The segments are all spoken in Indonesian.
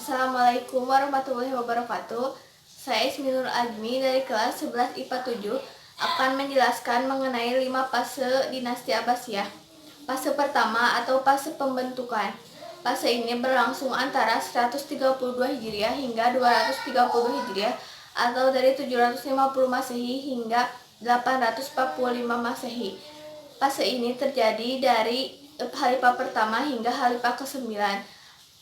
Assalamualaikum warahmatullahi wabarakatuh. Saya Isminur Azmi dari kelas 11 IPA 7 akan menjelaskan mengenai 5 fase dinasti Abbasiyah. Fase pertama atau fase pembentukan. Fase ini berlangsung antara 132 Hijriah hingga 230 Hijriah atau dari 750 Masehi hingga 845 Masehi. Fase ini terjadi dari Khalifah pertama hingga Khalifah ke-9.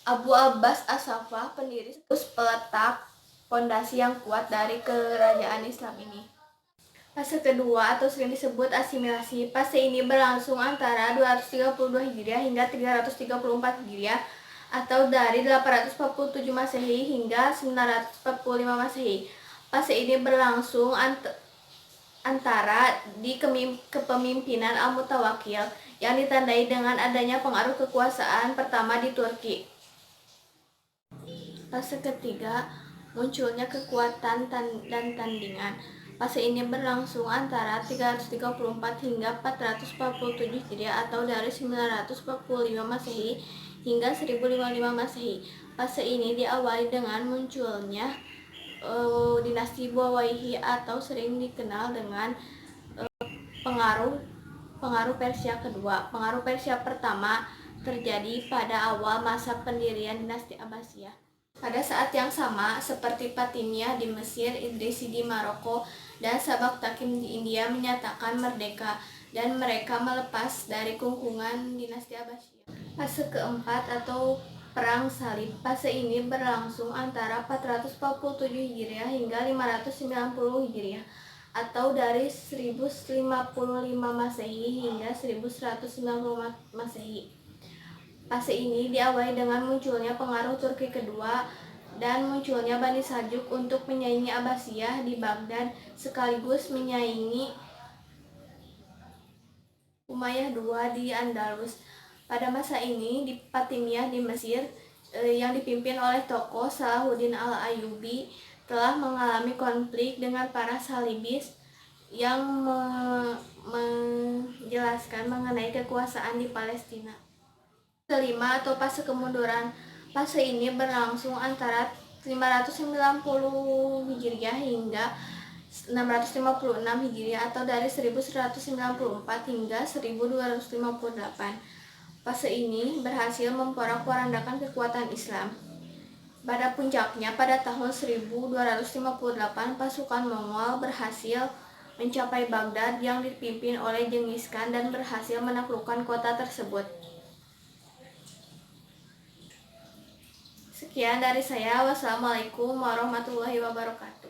Abu Abbas As-Saffah, pendiri terus peletak fondasi yang kuat dari kerajaan Islam ini. Fase kedua atau sering disebut asimilasi. Fase ini berlangsung antara 232 Hijriah hingga 334 Hijriah atau dari 847 Masehi hingga 945 Masehi. Fase ini berlangsung antara di kepemimpinan Al-Mutawakkil yang ditandai dengan adanya pengaruh kekuasaan pertama di Turki. Fase ketiga, munculnya kekuatan dan tandingan. Fase ini berlangsung antara 334 hingga 447 Hijriah atau dari 945 Masehi hingga 1055 Masehi. Fase ini diawali dengan munculnya dinasti Buwayhi atau sering dikenal dengan pengaruh Persia kedua. Pengaruh Persia pertama terjadi pada awal masa pendirian dinasti Abbasiyah. Pada saat yang sama, seperti Fatimiyah di Mesir, Idrisi di Maroko, dan Sabak Takim di India menyatakan merdeka dan mereka melepas dari kungkungan dinasti Abbasiyah. Fase keempat atau Perang Salib. Fase ini berlangsung antara 447 Hijriah hingga 590 Hijriah atau dari 1055 Masehi hingga 1190 Masehi. Fase ini diawali dengan munculnya pengaruh Turki kedua dan munculnya Bani Saljuk untuk menyaingi Abbasiyah di Baghdad sekaligus menyaingi Umayyah II di Andalus. Pada masa ini di Fatimiyah di Mesir yang dipimpin oleh tokoh Salahuddin Al-Ayyubi telah mengalami konflik dengan para Salibis yang menjelaskan mengenai kekuasaan di Palestina. Kelima atau fase kemunduran. Fase ini berlangsung antara 590 Hijriah hingga 656 Hijriah atau dari 1194 hingga 1258. Fase ini berhasil memporak-porandakan kekuatan Islam. Pada puncaknya pada tahun 1258 pasukan Mongol berhasil mencapai Baghdad yang dipimpin oleh Genghis Khan dan berhasil menaklukkan kota tersebut. Sekian dari saya. Wassalamualaikum warahmatullahi wabarakatuh.